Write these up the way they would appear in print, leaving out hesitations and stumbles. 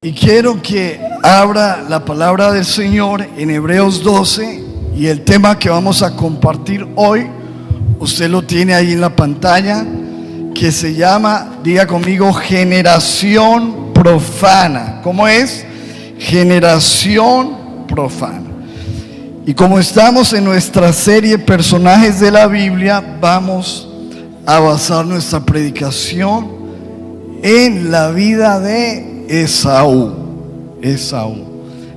Y quiero que abra la palabra del Señor en Hebreos 12 y el tema que vamos a compartir hoy, usted lo tiene ahí en la pantalla, que se llama, diga conmigo, generación profana. ¿Cómo es? Generación profana. Y como estamos en nuestra serie Personajes de la Biblia, vamos a basar nuestra predicación en la vida de Esaú,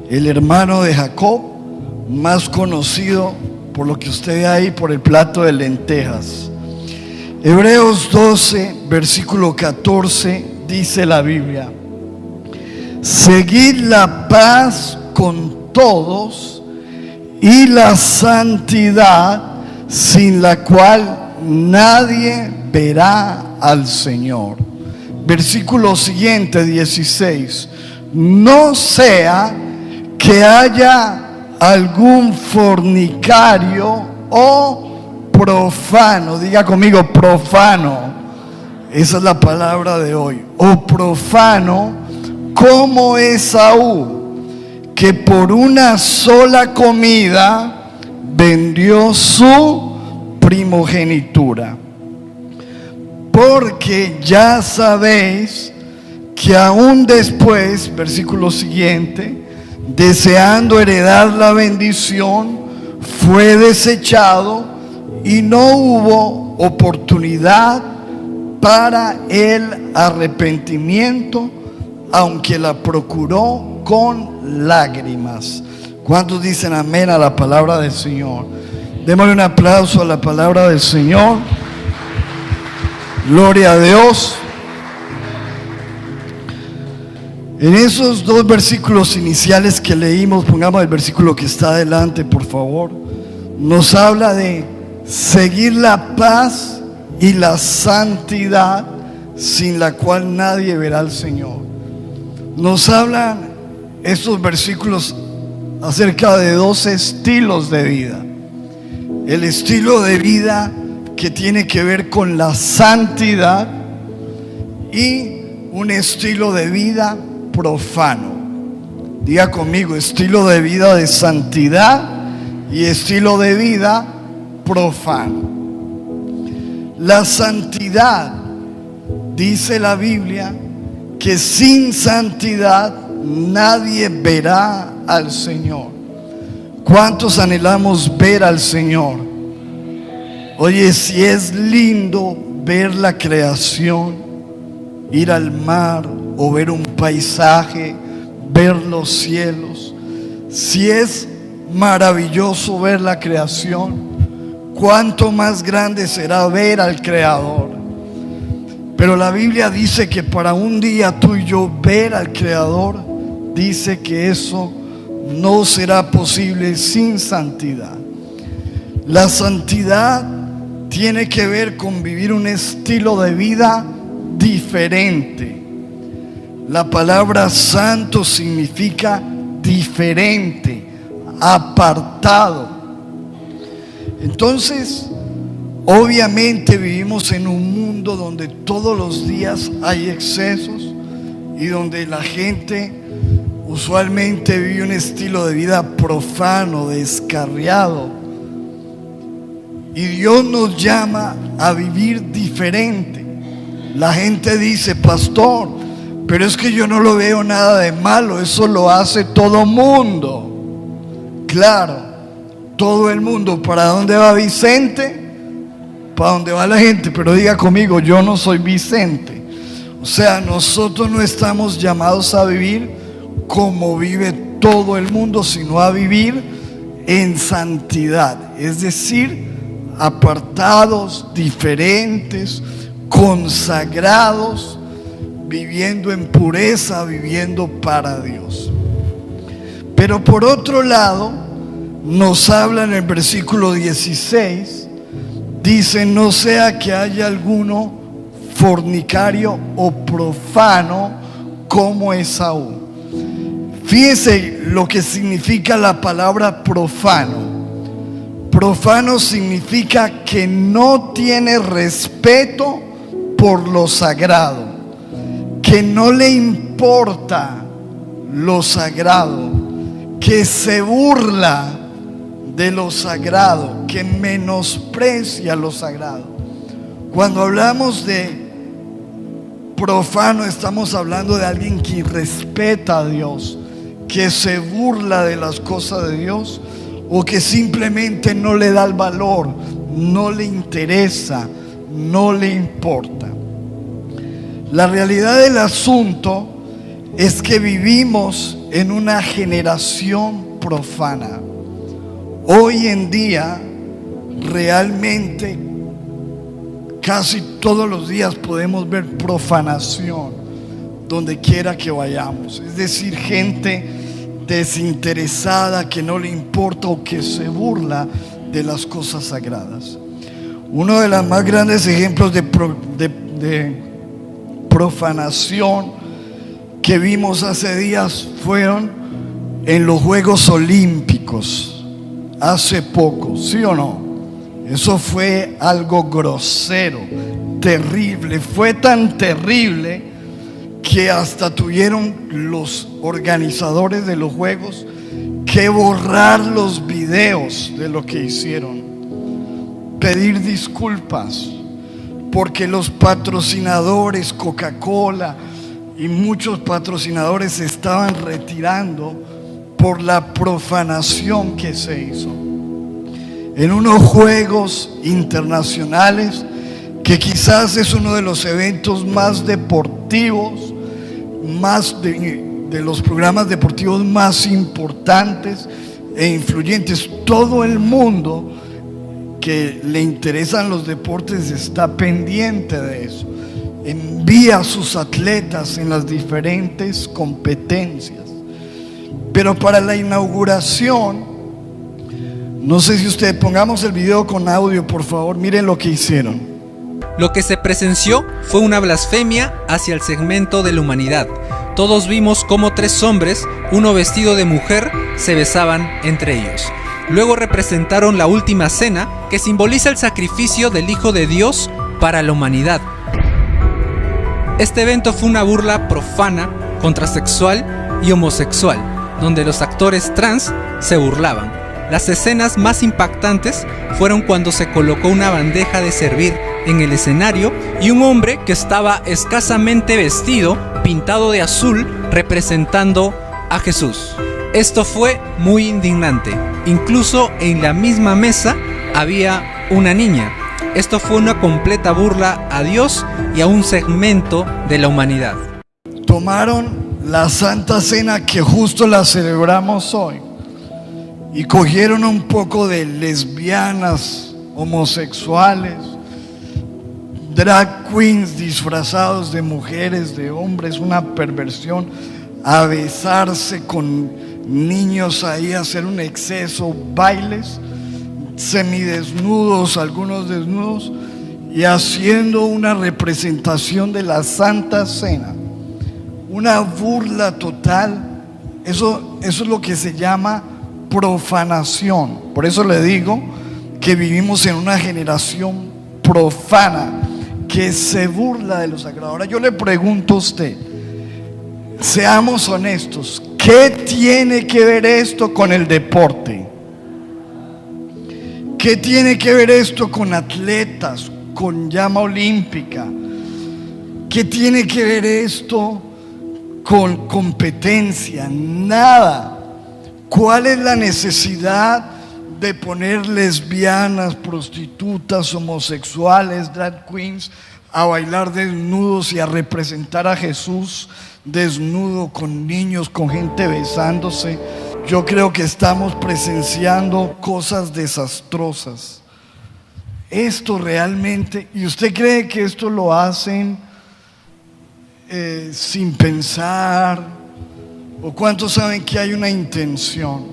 el hermano de Jacob, más conocido por lo que usted ve ahí por el plato de lentejas. Hebreos 12, versículo 14, dice la Biblia: seguid la paz con todos y la santidad, sin la cual nadie verá al Señor. Versículo siguiente, 16: no sea que haya algún fornicario o profano, diga conmigo, profano, esa es la palabra de hoy, o profano como Esaú, que por una sola comida vendió su primogenitura. Porque ya sabéis que aún después, versículo siguiente, deseando heredar la bendición, fue desechado y no hubo oportunidad para el arrepentimiento, aunque la procuró con lágrimas. ¿Cuántos dicen amén a la palabra del Señor? Démosle un aplauso a la palabra del Señor. Gloria a Dios. En esos dos versículos iniciales que leímos, pongamos el versículo que está adelante, por favor, nos habla de seguir la paz y la santidad, sin la cual nadie verá al Señor. Nos hablan estos versículos acerca de dos estilos de vida. El estilo de vida que tiene que ver con la santidad y un estilo de vida profano. Diga conmigo, estilo de vida de santidad y estilo de vida profano. La santidad, dice la Biblia, que sin santidad nadie verá al Señor. ¿Cuántos anhelamos ver al Señor? Oye, si es lindo ver la creación, ir al mar o ver un paisaje, ver los cielos, si es maravilloso ver la creación, cuánto más grande será ver al Creador. Pero la Biblia dice que para un día tú y yo ver al Creador, dice que eso no será posible sin santidad. La santidad tiene que ver con vivir un estilo de vida diferente. La palabra santo significa diferente, apartado. Entonces, obviamente vivimos en un mundo donde todos los días hay excesos y donde la gente usualmente vive un estilo de vida profano, descarriado. Y Dios nos llama a vivir diferente. La gente dice: pastor, pero es que yo no lo veo nada de malo, eso lo hace todo mundo. Claro, todo el mundo. ¿Para dónde va Vicente? Para dónde va la gente. Pero diga conmigo, yo no soy Vicente. O sea, nosotros no estamos llamados a vivir como vive todo el mundo, sino a vivir en santidad. Es decir, apartados, diferentes, consagrados, viviendo en pureza, viviendo para Dios. Pero por otro lado, nos habla en el versículo 16, dice: no sea que haya alguno fornicario o profano como Esaú. Fíjense lo que significa la palabra profano. Profano significa que no tiene respeto por lo sagrado, que no le importa lo sagrado, que se burla de lo sagrado, que menosprecia lo sagrado. Cuando hablamos de profano, estamos hablando de alguien que irrespeta a Dios, que se burla de las cosas de Dios, o que simplemente no le da el valor, no le interesa, no le importa. La realidad del asunto es que vivimos en una generación profana. Hoy en día, realmente, casi todos los días podemos ver profanación donde quiera que vayamos. Es decir, gente desinteresada que no le importa o que se burla de las cosas sagradas. Uno de los más grandes ejemplos de profanación que vimos hace días fueron en los Juegos Olímpicos, hace poco, ¿sí o no? Eso fue algo grosero, terrible. Fue tan terrible que hasta tuvieron los organizadores de los Juegos que borrar los videos de lo que hicieron, pedir disculpas, porque los patrocinadores, Coca-Cola y muchos patrocinadores se estaban retirando por la profanación que se hizo en unos Juegos internacionales que quizás es uno de los eventos más deportivos, más de los programas deportivos más importantes e influyentes. Todo el mundo que le interesan los deportes está pendiente de eso. Envía a sus atletas en las diferentes competencias. Pero para la inauguración, no sé si ustedes, pongamos el video con audio, por favor, miren lo que hicieron. Lo que se presenció fue una blasfemia hacia el segmento de la humanidad. Todos vimos cómo 3 hombres, uno vestido de mujer, se besaban entre ellos. Luego representaron la última cena, que simboliza el sacrificio del Hijo de Dios para la humanidad. Este evento fue una burla profana, contrasexual y homosexual, donde los actores trans se burlaban. Las escenas más impactantes fueron cuando se colocó una bandeja de servir en el escenario y un hombre que estaba escasamente vestido, pintado de azul, representando a Jesús. Esto fue muy indignante. Incluso en la misma mesa había una niña. Esto fue una completa burla a Dios y a un segmento de la humanidad. Tomaron la Santa Cena, que justo la celebramos hoy, y cogieron un poco de lesbianas, homosexuales, drag queens disfrazados de mujeres, de hombres, una perversión, a besarse con niños ahí, a hacer un exceso, bailes semidesnudos, algunos desnudos, y haciendo una representación de la Santa Cena, una burla total. Eso es lo que se llama profanación. Por eso le digo que vivimos en una generación profana que se burla de lo sagrado. Ahora yo le pregunto a usted, seamos honestos, ¿qué tiene que ver esto con el deporte? ¿Qué tiene que ver esto con atletas, con llama olímpica? ¿Qué tiene que ver esto con competencia? Nada. ¿Cuál es la necesidad de poner lesbianas, prostitutas, homosexuales, drag queens a bailar desnudos y a representar a Jesús desnudo, con niños, con gente besándose? Yo creo que estamos presenciando cosas desastrosas. Esto realmente, ¿y usted cree que esto lo hacen sin pensar? ¿O cuántos saben que hay una intención?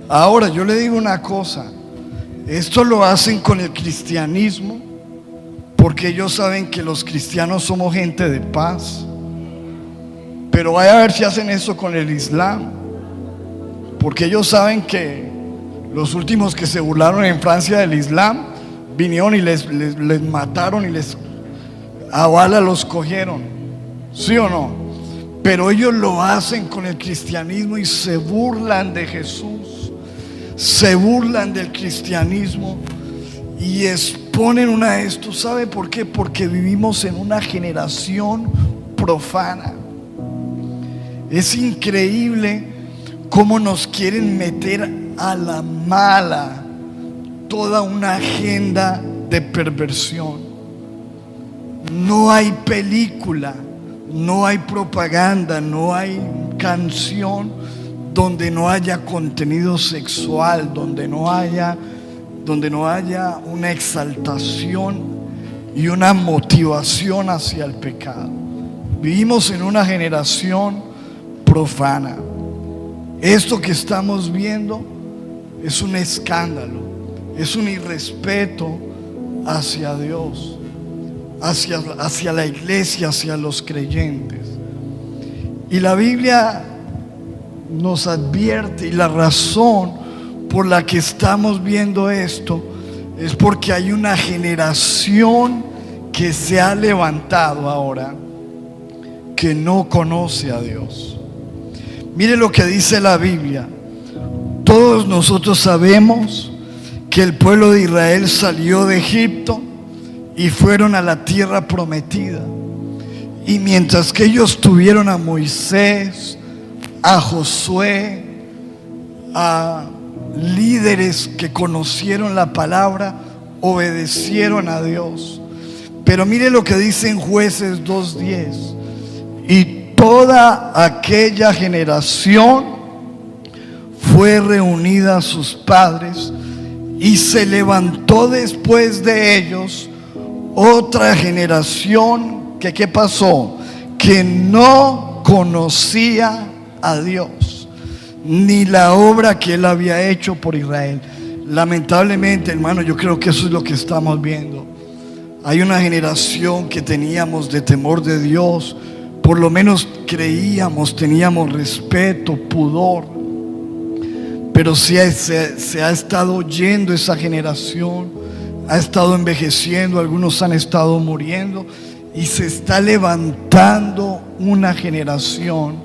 Ahora yo le digo una cosa, esto lo hacen con el cristianismo porque ellos saben que los cristianos somos gente de paz. Pero vaya a ver si hacen eso con el Islam, porque ellos saben que los últimos que se burlaron en Francia del Islam vinieron y les mataron y les a bala los cogieron, ¿sí o no? pero ellos lo hacen con el cristianismo y se burlan de Jesús, se burlan del cristianismo y exponen una de esto. ¿Sabe por qué? Porque vivimos en una generación profana. Es increíble cómo nos quieren meter a la mala toda una agenda de perversión. No hay película, no hay propaganda, no hay canción donde no haya contenido sexual, donde no haya una exaltación y una motivación hacia el pecado. Vivimos en una generación profana. Esto que estamos viendo es un escándalo, es un irrespeto hacia Dios, hacia la iglesia, hacia los creyentes. Y la Biblia nos advierte, y la razón por la que estamos viendo esto es porque hay una generación que se ha levantado ahora que no conoce a Dios. Mire lo que dice la Biblia. Todos nosotros sabemos que el pueblo de Israel salió de Egipto y fueron a la tierra prometida. Y mientras que ellos tuvieron a Moisés, a Josué, a líderes que conocieron la palabra, obedecieron a Dios. Pero mire lo que dice en Jueces 2:10. Y toda aquella generación fue reunida a sus padres, y se levantó después de ellos otra generación que ¿qué pasó? Que no conocía a Dios, ni la obra que Él había hecho por Israel. Lamentablemente, hermano, yo creo que eso es lo que estamos viendo. Hay una generación que teníamos de temor de Dios, por lo menos creíamos, teníamos respeto, pudor, pero se ha estado yendo esa generación, ha estado envejeciendo, algunos han estado muriendo, y se está levantando una generación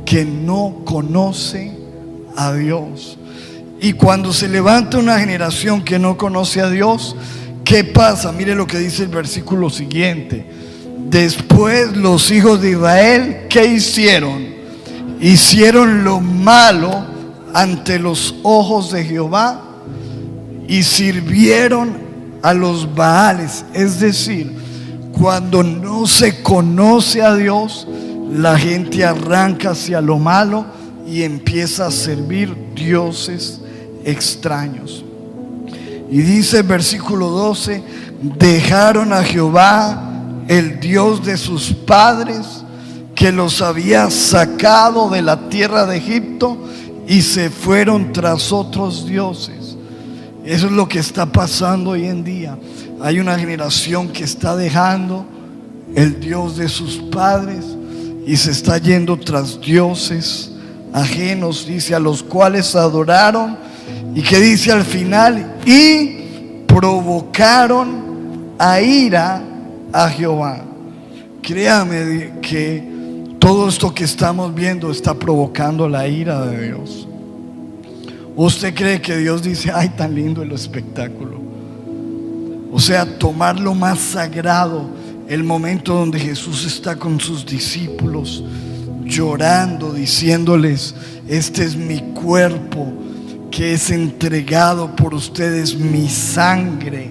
que no conoce a Dios. Y cuando se levanta una generación que no conoce a Dios, ¿qué pasa? Mire lo que dice el versículo siguiente. Después los hijos de Israel, ¿qué hicieron? Hicieron lo malo ante los ojos de Jehová y sirvieron a los Baales. Es decir, cuando no se conoce a Dios, la gente arranca hacia lo malo y empieza a servir dioses extraños. Y dice el versículo 12: dejaron a Jehová, el Dios de sus padres, que los había sacado de la tierra de Egipto, y se fueron tras otros dioses. Eso es lo que está pasando hoy en día. Hay una generación que está dejando el Dios de sus padres y se está yendo tras dioses ajenos, dice, a los cuales adoraron. Y que dice al final: y provocaron a ira a Jehová. Créame que todo esto que estamos viendo está provocando la ira de Dios. ¿Usted cree que Dios dice: ay, tan lindo el espectáculo? O sea, tomar lo más sagrado, el momento donde Jesús está con sus discípulos, llorando, diciéndoles: este es mi cuerpo que es entregado por ustedes, mi sangre,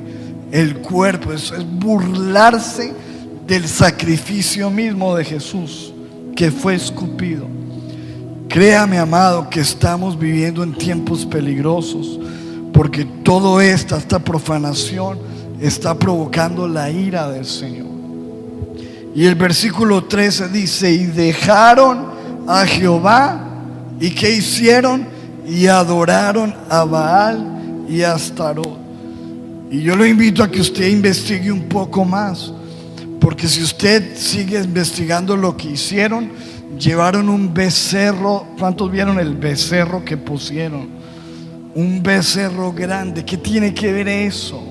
el cuerpo. Eso es burlarse del sacrificio mismo de Jesús, que fue escupido. Créame, amado, que estamos viviendo en tiempos peligrosos, porque toda esta profanación está provocando la ira del Señor. Y el versículo 13 dice: y dejaron a Jehová, ¿y qué hicieron? Y adoraron a Baal y a Astarot. Y yo lo invito a que usted investigue un poco más, porque si usted sigue investigando lo que hicieron, llevaron un becerro. ¿Cuántos vieron el becerro que pusieron? Un becerro grande. ¿Qué tiene que ver eso?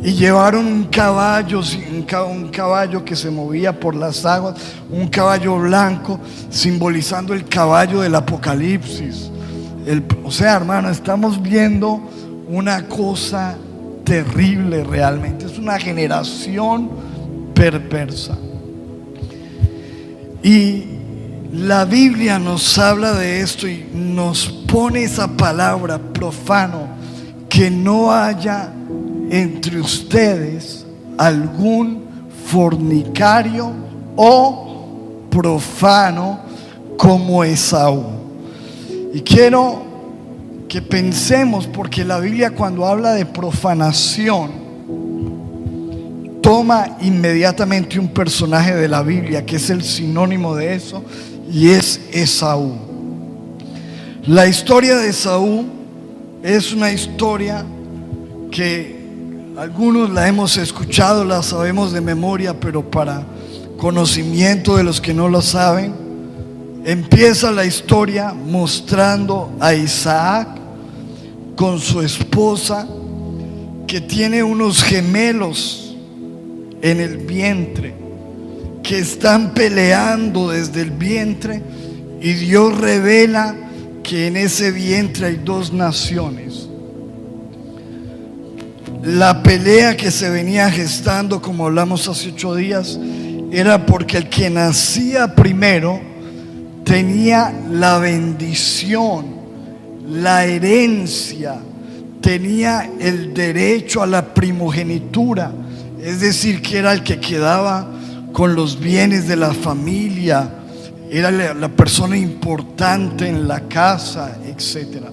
y llevaron un caballo que se movía por las aguas, un caballo blanco, simbolizando el caballo del Apocalipsis. O sea, hermano, estamos viendo una cosa terrible realmente. Es una generación perversa. Y la Biblia nos habla de esto y nos pone esa palabra, profano, que no haya entre ustedes algún fornicario o profano como Esaú. Y quiero que pensemos, porque la Biblia, cuando habla de profanación, toma inmediatamente un personaje de la Biblia que es el sinónimo de eso, y es Esaú. La historia de Esaú es una historia que algunos la hemos escuchado, la sabemos de memoria, pero para conocimiento de los que no lo saben, empieza la historia mostrando a Isaac con su esposa, que tiene unos gemelos en el vientre, que están peleando desde el vientre, y Dios revela que en ese vientre hay dos naciones. La pelea que se venía gestando, como hablamos hace 8 días, era porque el que nacía primero tenía la bendición, la herencia, tenía el derecho a la primogenitura, es decir, que era el que quedaba con los bienes de la familia, era la persona importante en la casa, etc.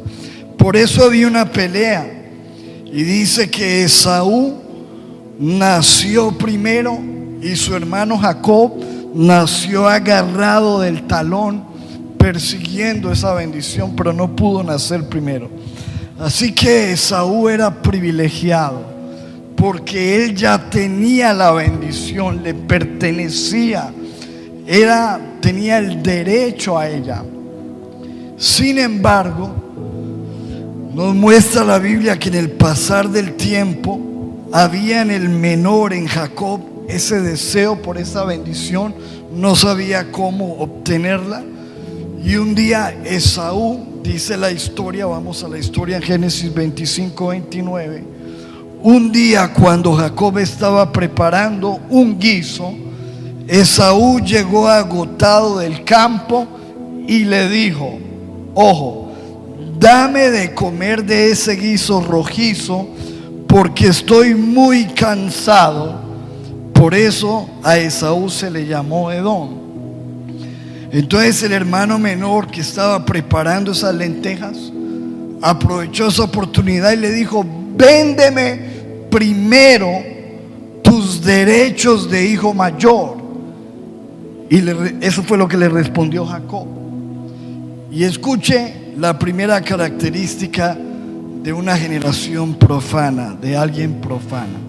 Por eso había una pelea, y dice que Esaú nació primero y su hermano Jacob nació agarrado del talón, persiguiendo esa bendición, pero no pudo nacer primero. Así que Esaú era privilegiado, porque él ya tenía la bendición, le pertenecía, tenía el derecho a ella. Sin embargo, nos muestra la Biblia que en el pasar del tiempo había en el menor, en Jacob, ese deseo por esa bendición, no sabía cómo obtenerla, y un día Esaú, dice la historia, vamos a la historia en Génesis 25-29, un día cuando Jacob estaba preparando un guiso, Esaú llegó agotado del campo y le dijo: ojo, dame de comer de ese guiso rojizo, porque estoy muy cansado. Por eso a Esaú se le llamó Edom. Entonces el hermano menor, que estaba preparando esas lentejas, aprovechó esa oportunidad y le dijo: véndeme primero tus derechos de hijo mayor. Y eso fue lo que le respondió Jacob. Y escuche la primera característica de una generación profana, de alguien profano.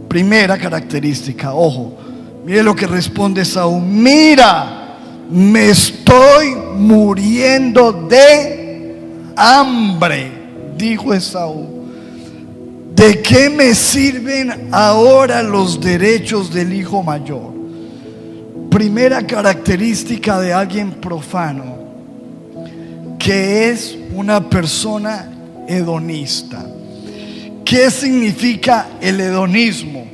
Primera característica, ojo, mire lo que responde Esaú: mira, me estoy muriendo de hambre, dijo Esaú. ¿De qué me sirven ahora los derechos del hijo mayor? Primera característica de alguien profano, que es una persona hedonista. ¿Qué significa el hedonismo?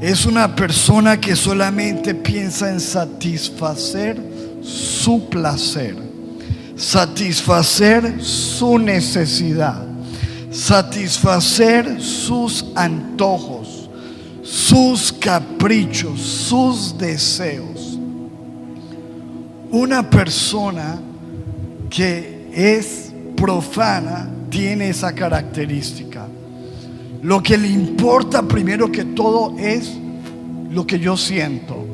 Es una persona que solamente piensa en satisfacer su placer, satisfacer su necesidad, satisfacer sus antojos, sus caprichos, sus deseos. Una persona que es profana tiene esa característica. Lo que le importa primero que todo es lo que yo siento,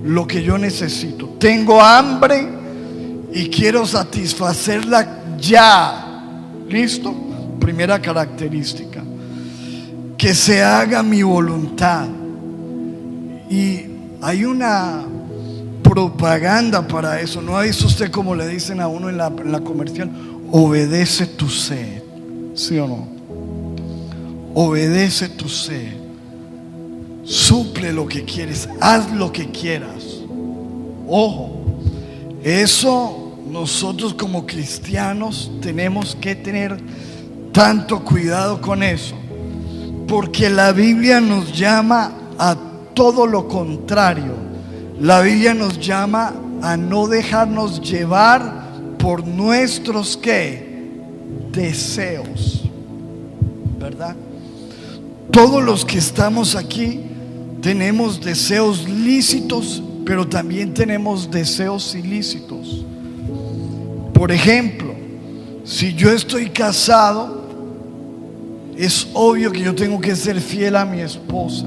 lo que yo necesito. Tengo hambre y quiero satisfacerla ya. ¿Listo? Primera característica. Que se haga mi voluntad. Y hay una propaganda para eso. ¿No ha visto usted cómo le dicen a uno en la comercial? Obedece tu sed. ¿Sí o no? Obedece tu sed. suple lo que quieres, haz lo que quieras. Ojo, eso nosotros como cristianos tenemos que tener tanto cuidado con eso, porque la Biblia nos llama a todo lo contrario. La Biblia nos llama a no dejarnos llevar por nuestros ¿qué? Deseos, ¿verdad? Todos los que estamos aquí tenemos deseos lícitos, pero también tenemos deseos ilícitos. Por ejemplo, si yo estoy casado, es obvio que yo tengo que ser fiel a mi esposa,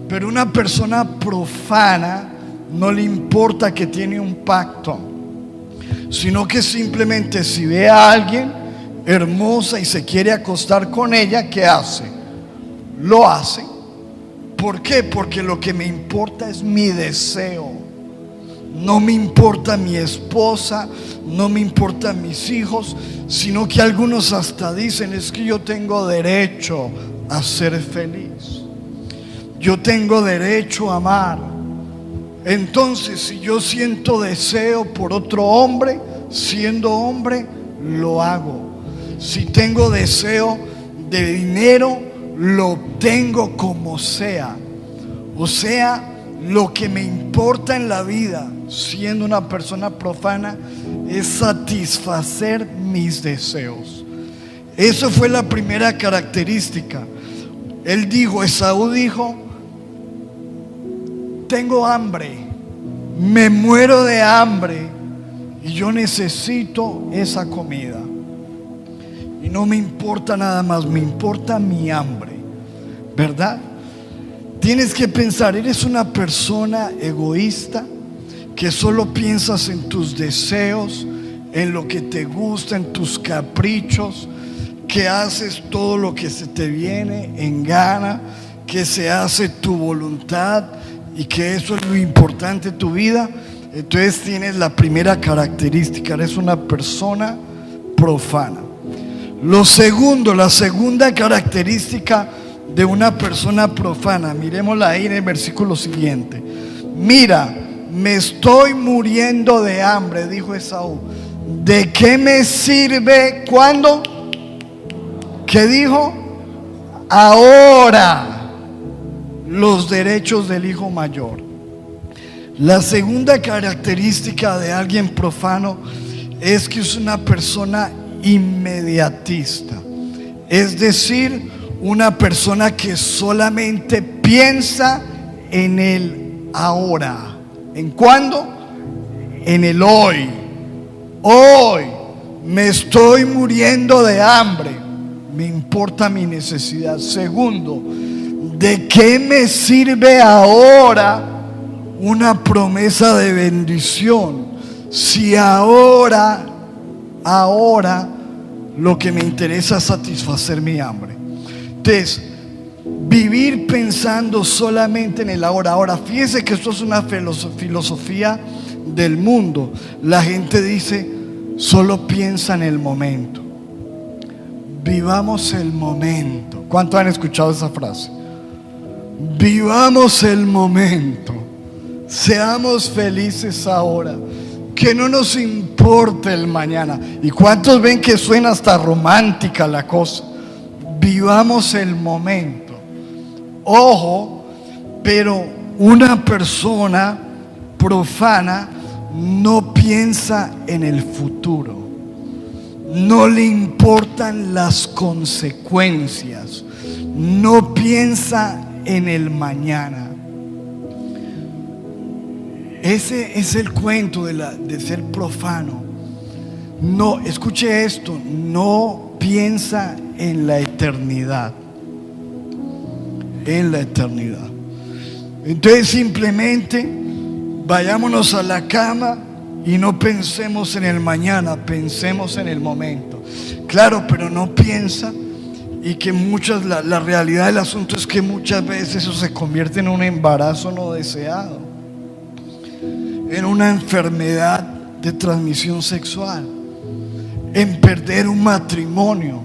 pero una persona profana no le importa que tiene un pacto, sino que simplemente si ve a alguien hermosa y se quiere acostar con ella, ¿qué hace? Lo hace. ¿Por qué? Porque lo que me importa es mi deseo. No me importa mi esposa, no me importan mis hijos, sino que algunos hasta dicen: es que yo tengo derecho a ser feliz, yo tengo derecho a amar. Entonces, si yo siento deseo por otro hombre, siendo hombre, lo hago. Si tengo deseo de dinero, lo obtengo como sea. O sea, lo que me importa en la vida, siendo una persona profana, es satisfacer mis deseos. Eso fue la primera característica. Esaú dijo: tengo hambre, me muero de hambre y yo necesito esa comida. Y no me importa nada más, me importa mi hambre, ¿verdad? Tienes que pensar, eres una persona egoísta que solo piensas en tus deseos, en lo que te gusta, en tus caprichos, que haces todo lo que se te viene en gana, que se hace tu voluntad y que eso es lo importante de tu vida. Entonces tienes la primera característica, eres una persona profana. La segunda característica de una persona profana, miremosla ahí en el versículo siguiente. Mira, me estoy muriendo de hambre, dijo Esaú. ¿De qué me sirve? ¿Cuándo? ¿Qué dijo? Ahora los derechos del hijo mayor. La segunda característica de alguien profano es que es una persona inmediatista, es decir, una persona que solamente piensa en el ahora. ¿En cuándo? En el hoy. Hoy me estoy muriendo de hambre, me importa mi necesidad. Segundo, ¿de qué me sirve ahora una promesa de bendición si ahora lo que me interesa es satisfacer mi hambre? Entonces, vivir pensando solamente en el ahora. Ahora, fíjese que esto es una filosofía del mundo. La gente dice: solo piensa en el momento. Vivamos el momento. ¿Cuántos han escuchado esa frase? Vivamos el momento. Seamos felices ahora. Que no nos importe el mañana. ¿Y cuántos ven que suena hasta romántica la cosa? Vivamos el momento. Ojo, pero una persona profana no piensa en el futuro. No le importan las consecuencias. No piensa en el mañana. Ese es el cuento de ser profano. No, escuche esto, no piensa en la eternidad. En la eternidad. Entonces simplemente vayámonos a la cama y no pensemos en el mañana, pensemos en el momento. Claro, pero no piensa, y que la realidad del asunto es que muchas veces eso se convierte en un embarazo no deseado, en una enfermedad de transmisión sexual, en perder un matrimonio,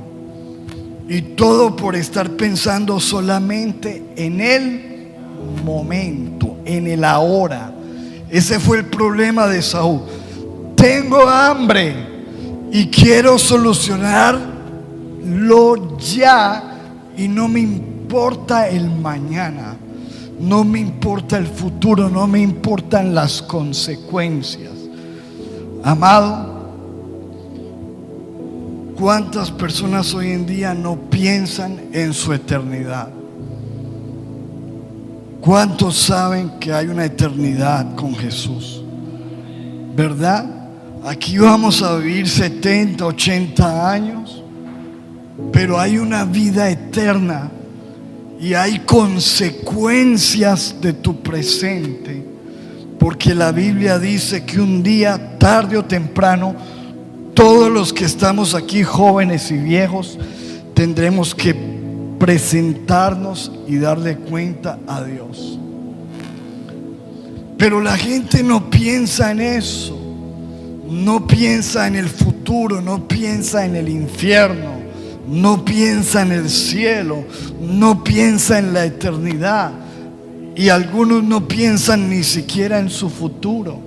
y todo por estar pensando solamente en el momento, en el ahora. Ese fue el problema de Saúl. Tengo hambre y quiero solucionarlo ya, y no me importa el mañana, no me importa el futuro, no me importan las consecuencias. Amado, ¿cuántas personas hoy en día no piensan en su eternidad? ¿Cuántos saben que hay una eternidad con Jesús? ¿Verdad? Aquí vamos a vivir 70, 80 años, pero hay una vida eterna y hay consecuencias de tu presente, porque la Biblia dice que un día, tarde o temprano, todos los que estamos aquí, jóvenes y viejos, tendremos que presentarnos y darle cuenta a Dios. Pero la gente no piensa en eso, no piensa en el futuro, no piensa en el infierno, no piensa en el cielo, no piensa en la eternidad, y algunos no piensan ni siquiera en su futuro.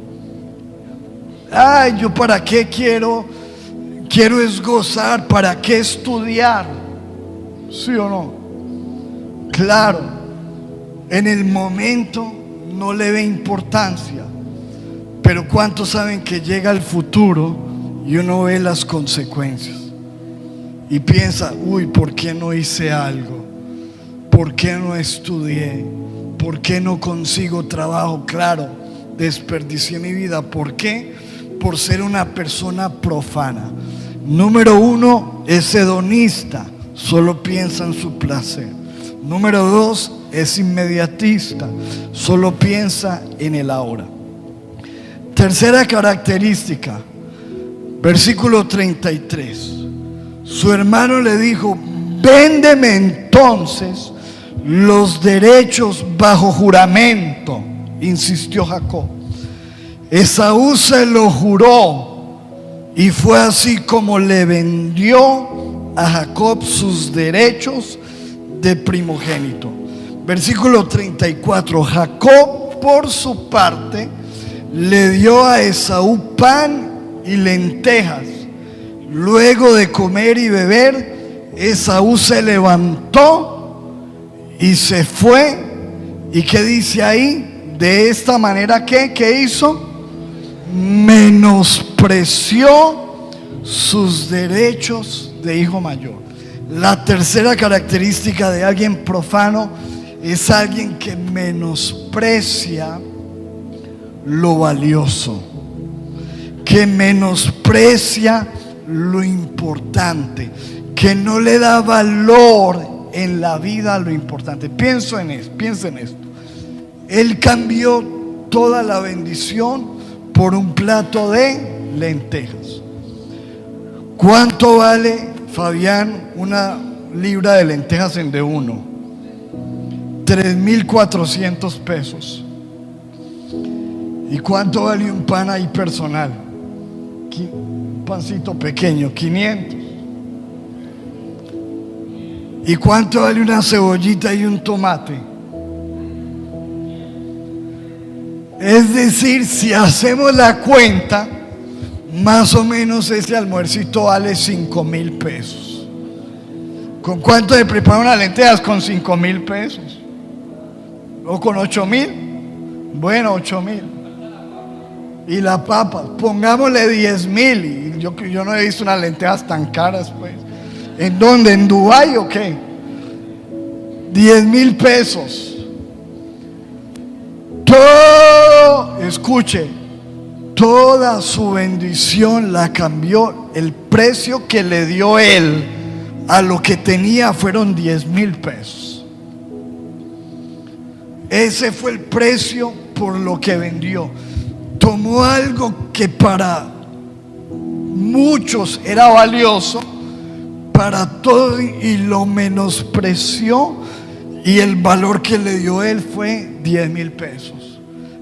Ay, yo para qué quiero es gozar, ¿para qué estudiar? ¿Sí o no? Claro, en el momento no le ve importancia, pero ¿cuántos saben que llega el futuro y uno ve las consecuencias y piensa, uy, ¿por qué no hice algo? ¿Por qué no estudié? ¿Por qué no consigo trabajo? Claro, desperdicié mi vida. ¿Por qué? Por ser una persona profana. Número uno, es hedonista, solo piensa en su placer. Número dos, es inmediatista, solo piensa en el ahora. Tercera característica, versículo 33. Su hermano le dijo, véndeme entonces los derechos bajo juramento, insistió Jacob. Esaú se lo juró, y fue así como le vendió a Jacob sus derechos de primogénito. Versículo 34. Jacob, por su parte, le dio a Esaú pan y lentejas. Luego de comer y beber, Esaú se levantó y se fue. ¿Y qué dice ahí? De esta manera, ¿qué hizo? Menospreció sus derechos de hijo mayor. La tercera característica de alguien profano es alguien que menosprecia lo valioso, que menosprecia lo importante, que no le da valor en la vida a lo importante. Piensa en esto. Él cambió toda la bendición por un plato de lentejas. ¿Cuánto vale, Fabián, una libra de lentejas en D1? 3,400 pesos. ¿Y cuánto vale un pan ahí personal? Un pancito pequeño, 500. ¿Y cuánto vale una cebollita y un tomate? Es decir, si hacemos la cuenta, más o menos ese almuercito vale 5,000 pesos. ¿Con cuánto se prepara una lentejas? Con 5,000 pesos. ¿O con 8,000? Bueno, 8,000. Y la papa, pongámosle 10,000. Y yo no he visto unas lentejas tan caras, pues. ¿En dónde? ¿En Dubái o qué? 10,000 pesos. Escuche, toda su bendición la cambió. El precio que le dio él a lo que tenía fueron 10,000 pesos. Ese fue el precio por lo que vendió. Tomó algo que para muchos era valioso, para todos, y lo menospreció, y el valor que le dio él fue 10,000 pesos.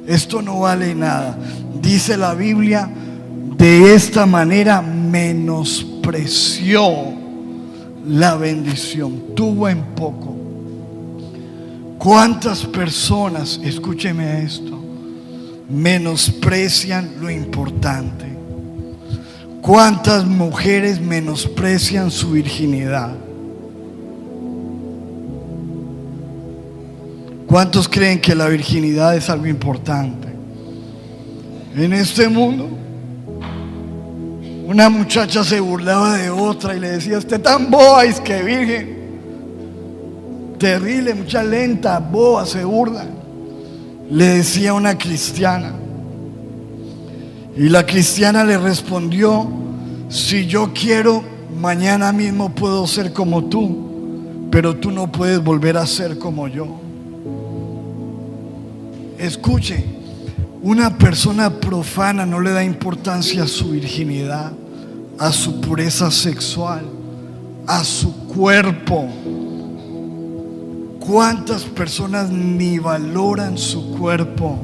Esto no vale nada. Dice la Biblia, de esta manera menospreció la bendición, tuvo en poco. ¿Cuántas personas, escúcheme esto, menosprecian lo importante? ¿Cuántas mujeres menosprecian su virginidad? ¿Cuántos creen que la virginidad es algo importante? En este mundo, una muchacha se burlaba de otra y le decía: usted tan boba, es que virgen. Terrible, mucha lenta, boba, se burla. Le decía una cristiana. Y la cristiana le respondió: si yo quiero, mañana mismo puedo ser como tú, pero tú no puedes volver a ser como yo. Escuche, una persona profana no le da importancia a su virginidad, a su pureza sexual, a su cuerpo. ¿Cuántas personas ni valoran su cuerpo?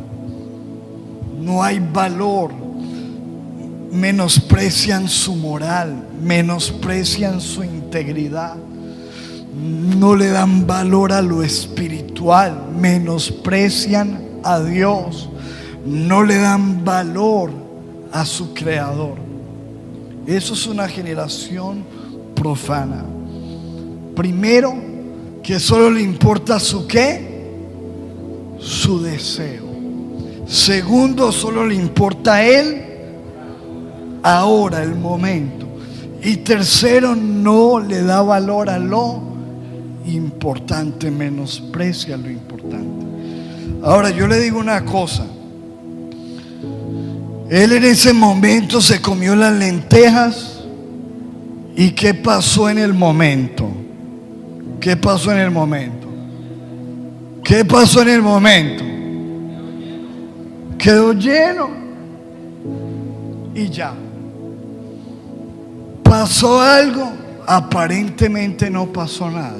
No hay valor. Menosprecian su moral, menosprecian su integridad, no le dan valor a lo espiritual, menosprecian a Dios, no le dan valor a su Creador. Eso es una generación profana. Primero, que solo le importa su ¿qué? Su deseo. Segundo, solo le importa a él ahora, el momento. Y tercero, no le da valor a lo importante, menosprecia lo importante. Ahora yo le digo una cosa. Él en ese momento se comió las lentejas. ¿Y qué pasó en el momento? ¿Qué pasó en el momento? ¿Qué pasó en el momento? Quedó lleno. Y ya. ¿Pasó algo? Aparentemente no pasó nada.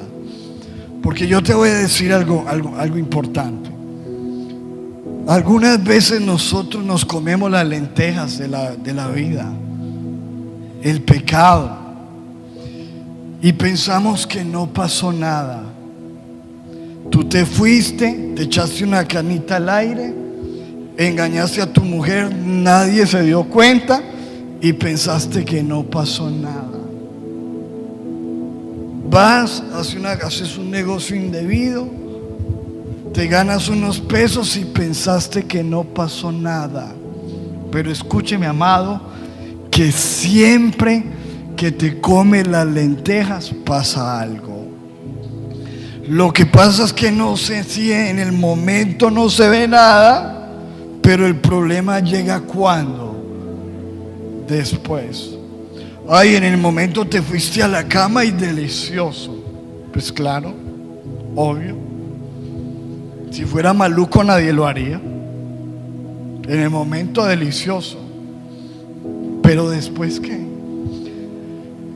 Porque yo te voy a decir algo importante. Algunas veces nosotros nos comemos las lentejas de la vida, el pecado, y pensamos que no pasó nada. Tú te fuiste, te echaste una canita al aire, engañaste a tu mujer, nadie se dio cuenta y pensaste que no pasó nada. Vas, haces un negocio indebido, te ganas unos pesos y pensaste que no pasó nada. Pero escúcheme, amado, que siempre que te comes las lentejas pasa algo. Lo que pasa es que no sé si en el momento no se ve nada, pero el problema llega cuando, después. Ay, en el momento te fuiste a la cama y delicioso. Pues claro, obvio. Si fuera maluco nadie lo haría. En el momento delicioso. Pero después ¿qué?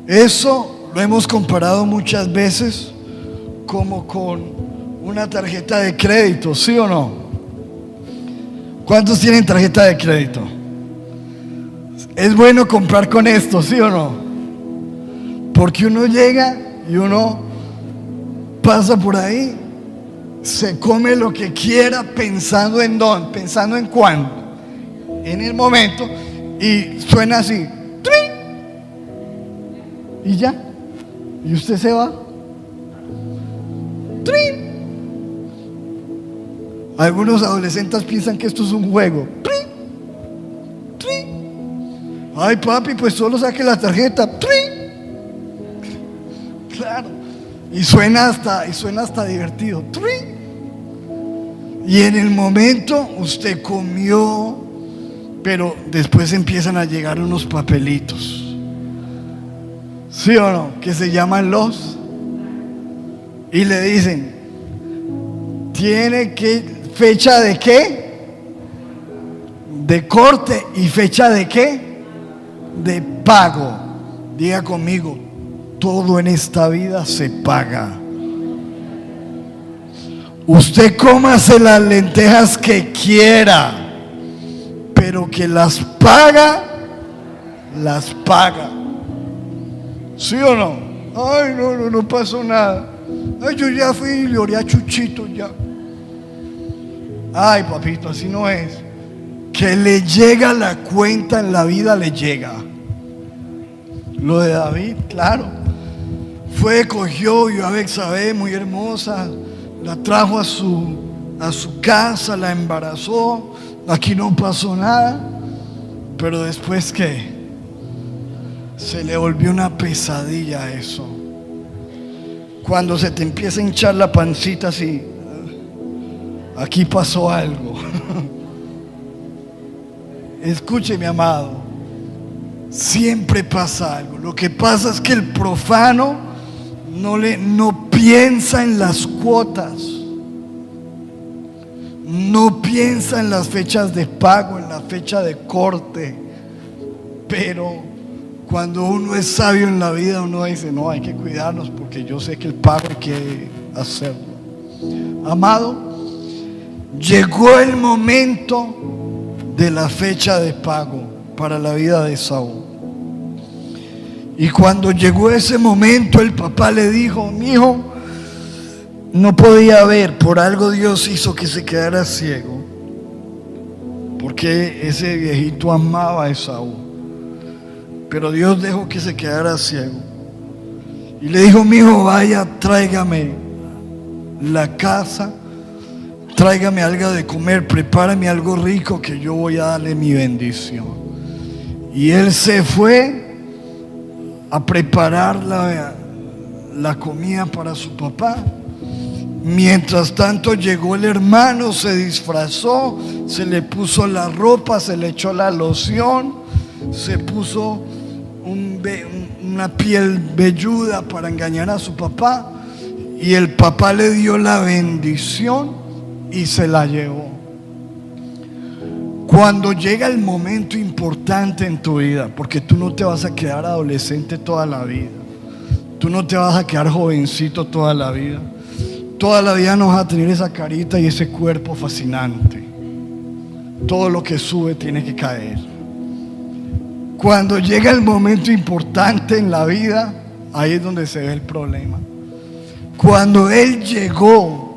Eso lo hemos comparado muchas veces como con una tarjeta de crédito, ¿sí o no? ¿Cuántos tienen tarjeta de crédito? Es bueno comprar con esto, ¿sí o no? Porque uno llega y uno pasa por ahí, se come lo que quiera pensando en dónde, pensando en cuándo, en el momento, y suena así, ¡trin! Y ya, y usted se va, ¡trin! Algunos adolescentes piensan que esto es un juego, ¡trin! ¡trin! Ay, papi, pues solo saque la tarjeta, ¡trin! Claro, y suena hasta divertido, ¡trin! Y en el momento usted comió, pero después empiezan a llegar unos papelitos, ¿sí o no? Que se llaman y le dicen, tiene que, fecha de qué, de corte, y fecha de qué, de pago. Diga conmigo, todo en esta vida se paga. Usted cómase las lentejas que quiera, pero que las paga, las paga. ¿Sí o no? Ay, no pasó nada. Ay, yo ya fui y le oré a Chuchito ya. Ay, papito, así no es. Que le llega la cuenta en la vida, le llega. Lo de David, claro. Fue, cogió, vio a Betsabé, muy hermosa, la trajo a su casa, la embarazó. Aquí no pasó nada. Pero después, ¿qué? Se le volvió una pesadilla eso. Cuando se te empieza a hinchar la pancita así, aquí pasó algo. Escuche, mi amado, siempre pasa algo. Lo que pasa es que el profano no piensa en las cuotas, no piensa en las fechas de pago, en la fecha de corte. Pero cuando uno es sabio en la vida, uno dice, no, hay que cuidarnos porque yo sé que el pago hay que hacerlo. Amado, llegó el momento de la fecha de pago para la vida de Saúl. Y cuando llegó ese momento, el papá le dijo, mi hijo, no podía ver, por algo Dios hizo que se quedara ciego, porque ese viejito amaba a Esaú, pero Dios dejó que se quedara ciego. Y le dijo, mi hijo, vaya, tráigame la casa, tráigame algo de comer, prepárame algo rico que yo voy a darle mi bendición. Y él se fue a preparar la comida para su papá. Mientras tanto llegó el hermano, se disfrazó, se le puso la ropa, se le echó la loción, se puso una piel velluda para engañar a su papá, y el papá le dio la bendición y se la llevó. Cuando llega el momento importante en tu vida, porque tú no te vas a quedar adolescente toda la vida, tú no te vas a quedar jovencito toda la vida no vas a tener esa carita y ese cuerpo fascinante. Todo lo que sube tiene que caer. Cuando llega el momento importante en la vida, ahí es donde se ve el problema. Cuando él llegó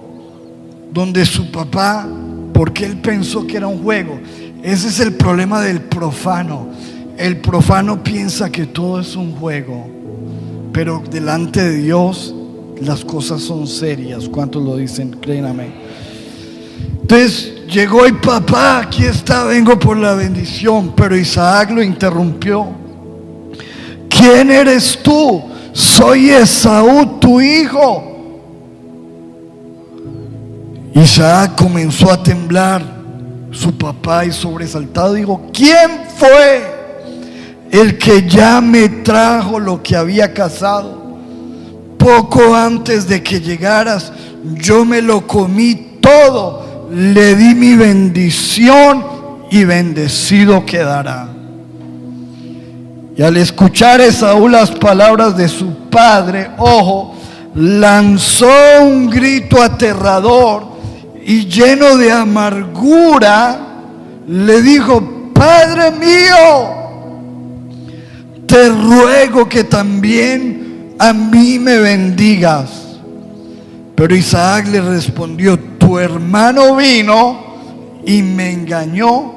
donde su papá, porque él pensó que era un juego. Ese es el problema del profano. El profano piensa que todo es un juego, pero delante de Dios las cosas son serias. ¿Cuántos lo dicen? Créanme. Entonces llegó el papá, aquí está, vengo por la bendición. Pero Isaac lo interrumpió. ¿Quién eres tú? Soy Esaú, tu hijo. Isaac comenzó a temblar, su papá, y sobresaltado dijo, ¿quién fue el que ya me trajo lo que había cazado? Poco antes de que llegaras, yo me lo comí todo, le di mi bendición y bendecido quedará. Y al escuchar Esaú las palabras de su padre, ojo, lanzó un grito aterrador y lleno de amargura le dijo, Padre mío, te ruego que también a mí me bendigas. Pero Isaac le respondió, tu hermano vino y me engañó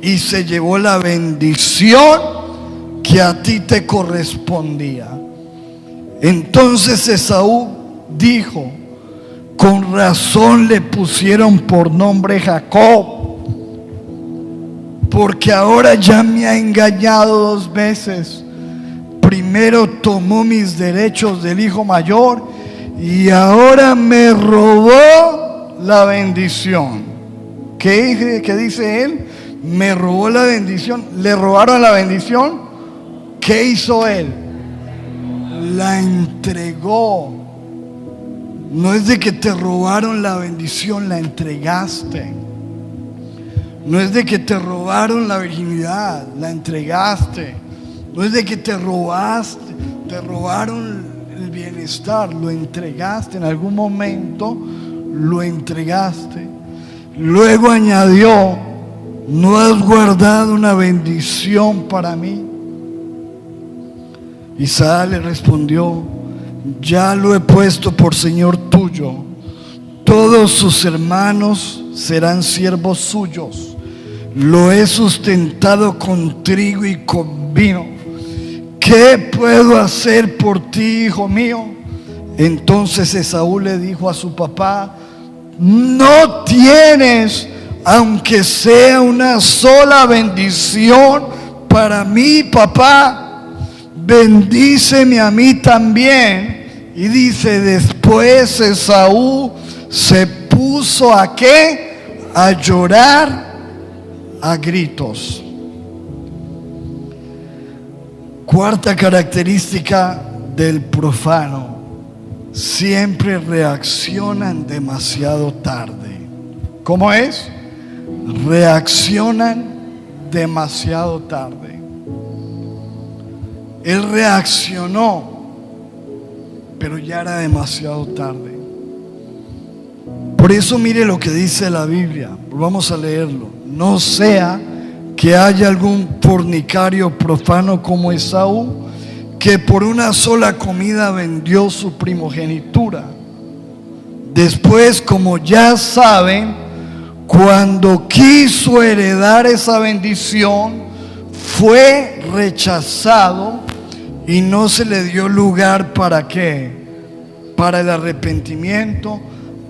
y se llevó la bendición que a ti te correspondía. Entonces Esaú dijo, con razón le pusieron por nombre Jacob, porque ahora ya me ha engañado 2 veces. Primero tomó mis derechos del hijo mayor y ahora me robó la bendición. ¿Qué dice él? Me robó la bendición. ¿Le robaron la bendición? ¿Qué hizo él? La entregó. No es de que te robaron la bendición, la entregaste. No es de que te robaron la virginidad, la entregaste. No es de que te robaron el bienestar, lo entregaste. En algún momento lo entregaste. Luego añadió, ¿no has guardado una bendición para mí? Isaac le respondió, ya lo he puesto por Señor tuyo. todos sus hermanos serán siervos suyos. Lo he sustentado con trigo y con vino. ¿Qué puedo hacer por ti, hijo mío? Entonces Esaú le dijo a su papá: no tienes, aunque sea una sola bendición para mí, papá. Bendíceme a mí también. Y dice: después Esaú se puso ¿a qué? A llorar a gritos. Cuarta característica del profano: siempre reaccionan demasiado tarde. ¿Cómo es? Reaccionan demasiado tarde. Él reaccionó, pero ya era demasiado tarde. Por eso mire lo que dice la Biblia. Vamos a leerlo. No sea que haya algún fornicario profano como Esaú, que por una sola comida vendió su primogenitura. Después, como ya saben, cuando quiso heredar esa bendición, fue rechazado y no se le dio lugar ¿para qué? Para el arrepentimiento,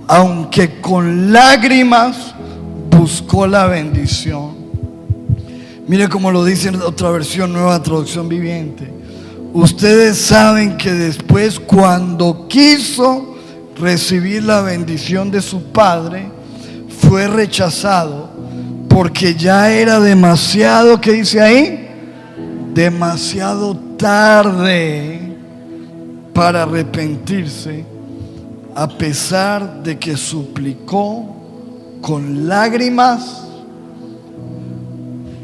aunque con lágrimas buscó la bendición. Mire cómo lo dice en otra versión, Nueva Traducción Viviente. Ustedes saben que después, cuando quiso recibir la bendición de su padre, fue rechazado porque ya era demasiado, ¿qué dice ahí? Demasiado tarde para arrepentirse, a pesar de que suplicó con lágrimas.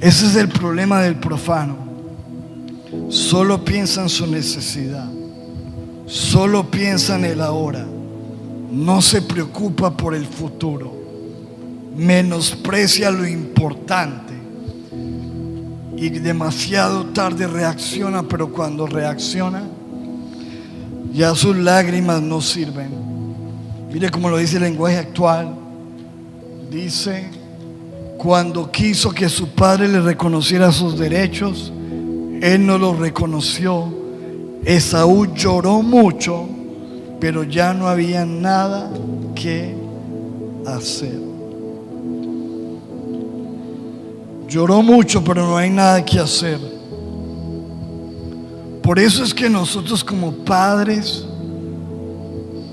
Ese es el problema del profano. Solo piensa en su necesidad, solo piensa en el ahora, no se preocupa por el futuro, menosprecia lo importante y demasiado tarde reacciona. Pero cuando reacciona, ya sus lágrimas no sirven. Mire cómo lo dice el lenguaje actual. Dice: cuando quiso que su padre le reconociera sus derechos, él no los reconoció. Esaú lloró mucho, pero ya no había nada que hacer. Lloró mucho, pero no hay nada que hacer. Por eso es que nosotros como padres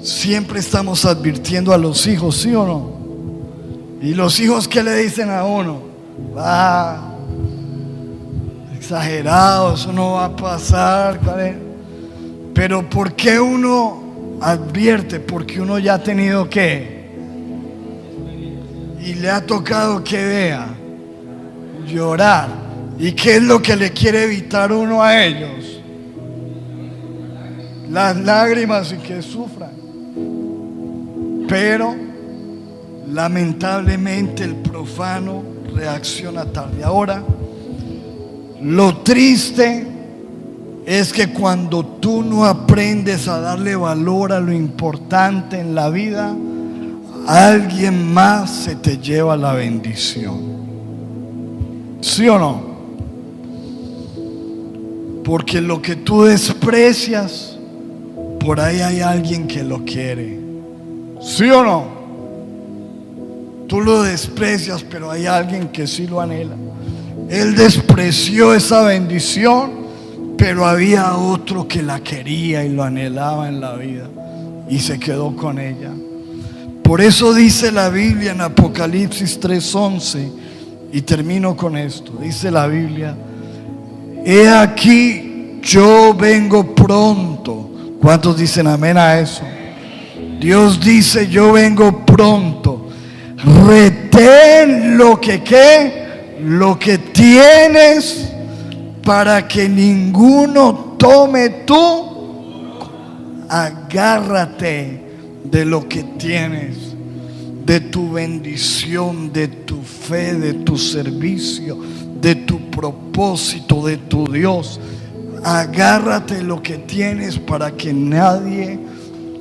siempre estamos advirtiendo a los hijos, ¿sí o no? Y los hijos, ¿qué le dicen a uno? Exagerado, eso no va a pasar. Pero ¿por qué uno advierte? Porque uno ya ha tenido ¿qué? Y le ha tocado que vea llorar. ¿Y qué es lo que le quiere evitar uno a ellos? Las lágrimas y que sufran. Pero lamentablemente el profano reacciona tarde. Ahora, lo triste es que cuando tú no aprendes a darle valor a lo importante en la vida, alguien más se te lleva la bendición. ¿Sí o no? Porque lo que tú desprecias, por ahí hay alguien que lo quiere. ¿Sí o no? Tú lo desprecias, pero hay alguien que sí lo anhela. Él despreció esa bendición, pero había otro que la quería y lo anhelaba en la vida y se quedó con ella. Por eso dice la Biblia en Apocalipsis 3:11, y termino con esto. Dice la Biblia: he aquí, yo vengo pronto. ¿Cuántos dicen amén a eso? Dios dice: yo vengo pronto. Retén lo que ¿qué? Lo que tienes, para que ninguno tome tú. Agárrate de lo que tienes, de tu bendición, de tu fe, de tu servicio, de tu propósito, de tu Dios. Agárrate de lo que tienes para que nadie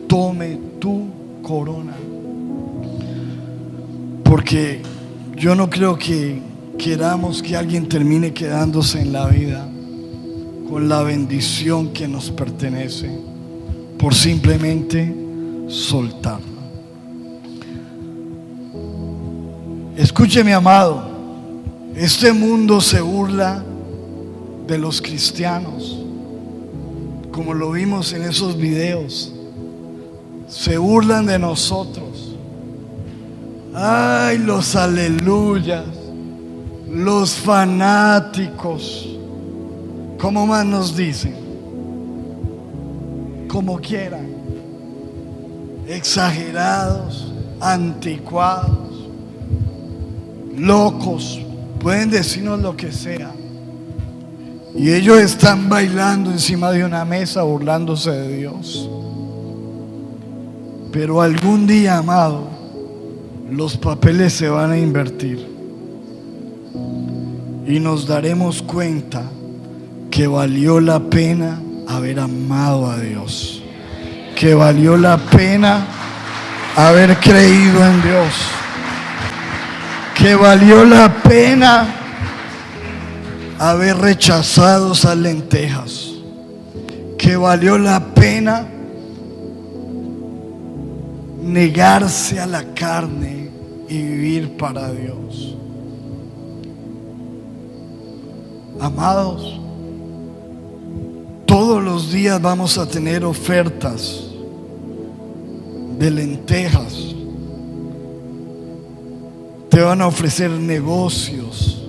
tome tu corona. porque yo no creo que queramos que alguien termine quedándose en la vida con la bendición que nos pertenece por simplemente soltarla. Escúcheme, amado, este mundo se burla de los cristianos, como lo vimos en esos videos. Se burlan de nosotros. Ay, los aleluyas, los fanáticos, ¿cómo más nos dicen? Como quieran, exagerados, anticuados, locos, pueden decirnos lo que sea. Y ellos están bailando encima de una mesa burlándose de Dios. Pero algún día, amado, los papeles se van a invertir y nos daremos cuenta que valió la pena haber amado a Dios, que valió la pena haber creído en Dios, que valió la pena haber rechazado esas lentejas, que valió la pena negarse a la carne y vivir para Dios. Amados, todos los días vamos a tener ofertas de lentejas. Te van a ofrecer negocios,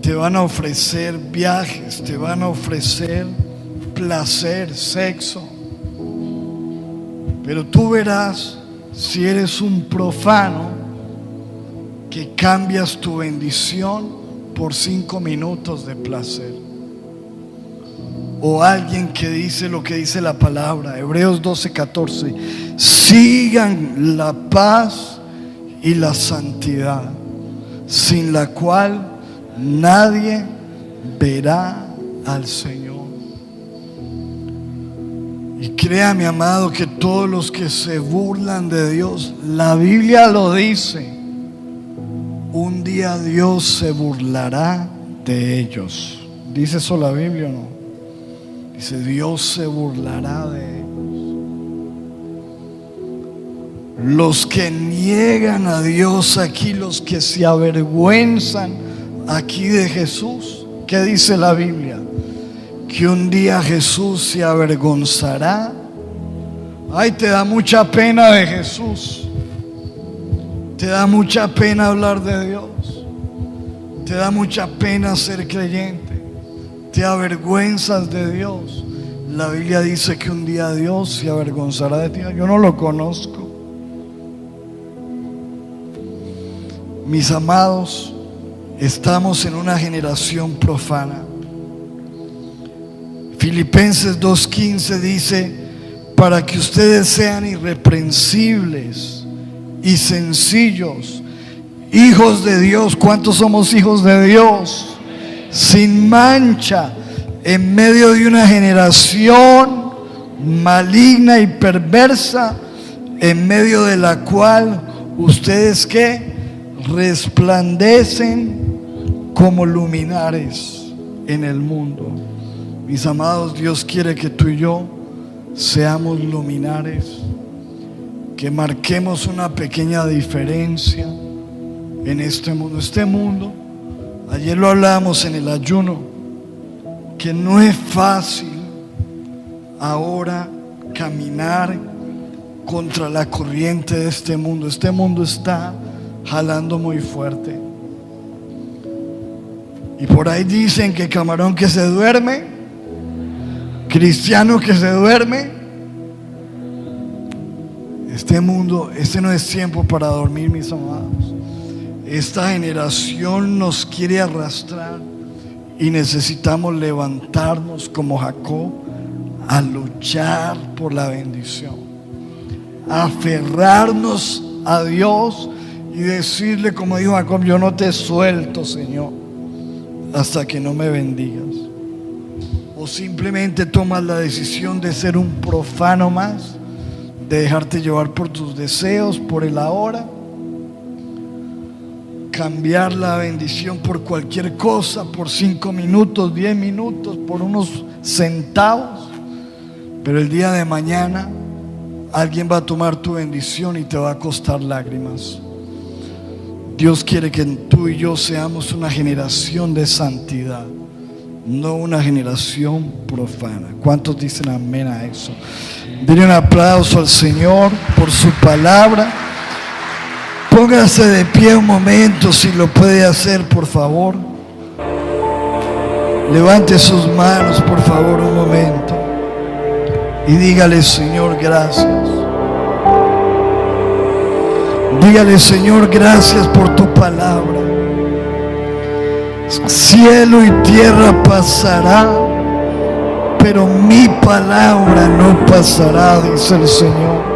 te van a ofrecer viajes, te van a ofrecer placer, sexo. Pero tú verás si eres un profano que cambias tu bendición por 5 minutos de placer. O alguien que dice lo que dice la palabra, Hebreos 12:14, sigan la paz y la santidad, sin la cual nadie verá al Señor. Y créame, amado, que todos los que se burlan de Dios, la Biblia lo dice, un día Dios se burlará de ellos. ¿Dice eso la Biblia o no? Dice, Dios se burlará de ellos. Los que niegan a Dios aquí, los que se avergüenzan aquí de Jesús, ¿qué dice la Biblia? Que un día Jesús se avergonzará. Ay, te da mucha pena de Jesús, te da mucha pena hablar de Dios, te da mucha pena ser creyente, te avergüenzas de Dios. La Biblia dice que un día Dios se avergonzará de ti. Yo no lo conozco. Mis amados, estamos en una generación profana. Filipenses 2:15 dice, para que ustedes sean irreprensibles y sencillos, hijos de Dios. ¿Cuántos somos hijos de Dios? Sin mancha, en medio de una generación maligna y perversa, en medio de la cual ustedes ¿qué? Resplandecen como luminares en el mundo. Mis amados, Dios quiere que tú y yo seamos luminares, que marquemos una pequeña diferencia en este mundo. Este mundo, ayer lo hablábamos en el ayuno, que no es fácil ahora caminar contra la corriente de este mundo. Este mundo está jalando muy fuerte. Y por ahí dicen que camarón que se duerme, cristiano que se duerme. Este mundo, este no es tiempo para dormir, mis amados. Esta generación nos quiere arrastrar y necesitamos levantarnos como Jacob a luchar por la bendición, a aferrarnos a Dios y decirle como dijo Jacob, yo no te suelto, Señor, hasta que no me bendigas. O simplemente tomas la decisión de ser un profano más, de dejarte llevar por tus deseos, por el ahora. cambiar la bendición por cualquier cosa, por 5 minutos, 10 minutos, por unos centavos. Pero el día de mañana alguien va a tomar tu bendición y te va a costar lágrimas. Dios quiere que tú y yo seamos una generación de santidad, no una generación profana. ¿Cuántos dicen amén a eso? Denle un aplauso al Señor por su palabra. Póngase de pie un momento, si lo puede hacer, por favor. Levante sus manos, por favor, un momento. Y dígale: Señor, gracias. Dígale: Señor, gracias por tu palabra. Cielo y tierra pasará, pero mi palabra no pasará, dice el Señor.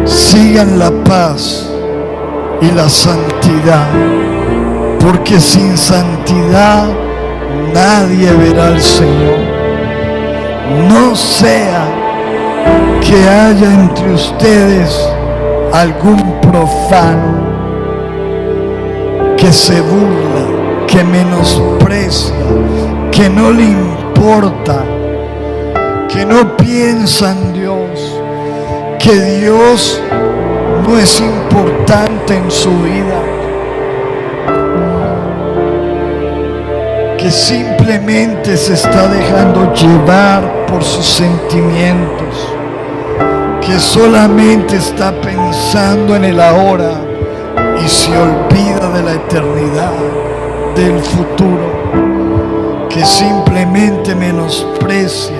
Sigan la paz y la santidad, porque sin santidad nadie verá al Señor. No sea que haya entre ustedes algún profano que se burla, que menosprecia, que no le importa, que no piensa en Dios, que Dios no es importante en su vida, que simplemente se está dejando llevar por sus sentimientos, que solamente está pensando en el ahora y se olvida de la eternidad, del futuro, que simplemente menosprecia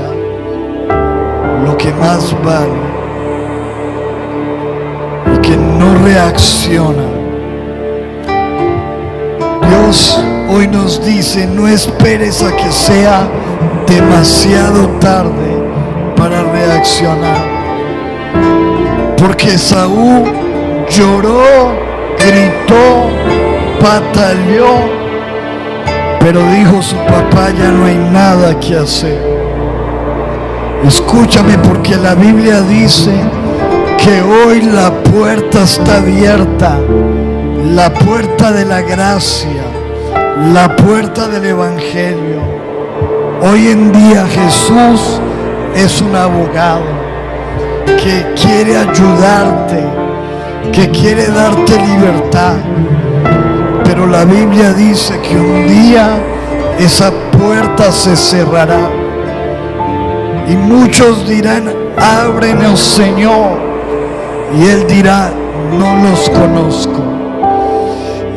lo que más vale y que no reacciona. Dios hoy nos dice: no esperes a que sea demasiado tarde para reaccionar, porque Saúl lloró, gritó, pataleó, pero dijo su papá: ya no hay nada que hacer. Escúchame, porque la Biblia dice que hoy la puerta está abierta, la puerta de la gracia, la puerta del Evangelio. Hoy en día Jesús es un abogado que quiere ayudarte, que quiere darte libertad. Pero la Biblia dice que un día esa puerta se cerrará y muchos dirán: ábrenos, Señor. Y Él dirá: no los conozco.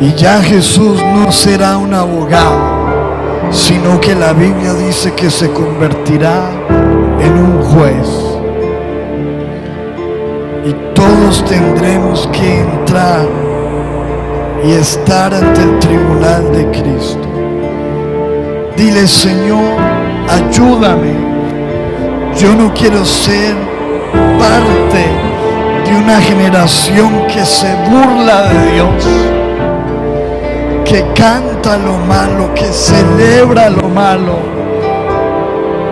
Y ya Jesús no será un abogado, sino que la Biblia dice que se convertirá en un juez. Y todos tendremos que entrar y estar ante el tribunal de Cristo. Dile: Señor, ayúdame. Yo no quiero ser parte de una generación que se burla de Dios, que canta lo malo, que celebra lo malo,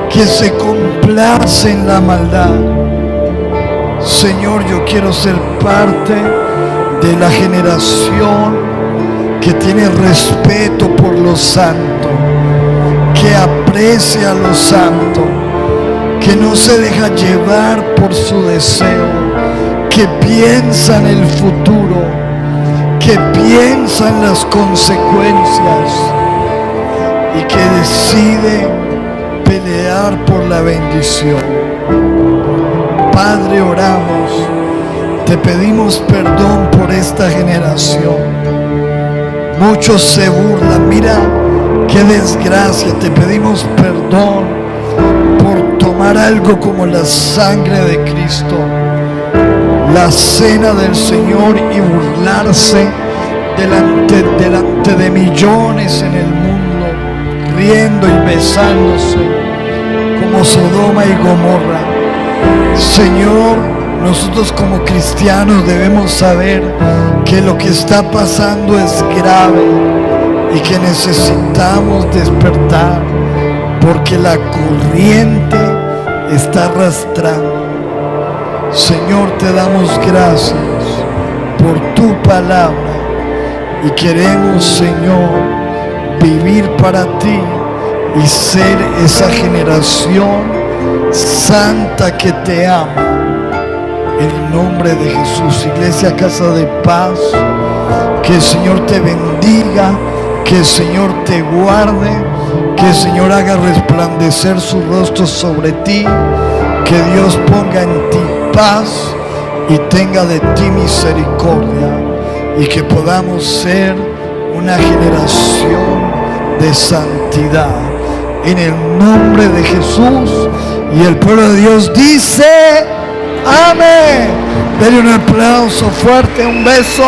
que se complace en la maldad. Señor, yo quiero ser parte de la generación que tiene respeto por lo santo, que aprecia lo santo, que no se deja llevar por su deseo, que piensa en el futuro, que piensa en las consecuencias y que decide pelear por la bendición. Padre, oramos, te pedimos perdón por esta generación. Muchos se burlan, mira qué desgracia. Te pedimos perdón por tomar algo como la sangre de Cristo, la cena del Señor, y burlarse delante de millones en el mundo, riendo y besándose como Sodoma y Gomorra. Señor, nosotros como cristianos debemos saber que lo que está pasando es grave y que necesitamos despertar, porque la corriente está arrastrando. Señor, te damos gracias por tu palabra. y queremos, Señor, vivir para ti y ser esa generación santa que te ama. En el nombre de Jesús. Iglesia Casa de Paz, que el Señor te bendiga, que el Señor te guarde, que el Señor haga resplandecer su rostro sobre ti, que Dios ponga en ti paz y tenga de ti misericordia, y que podamos ser una generación de santidad. En el nombre de Jesús. Y el pueblo de Dios dice: amén. Denle un aplauso fuerte, un beso.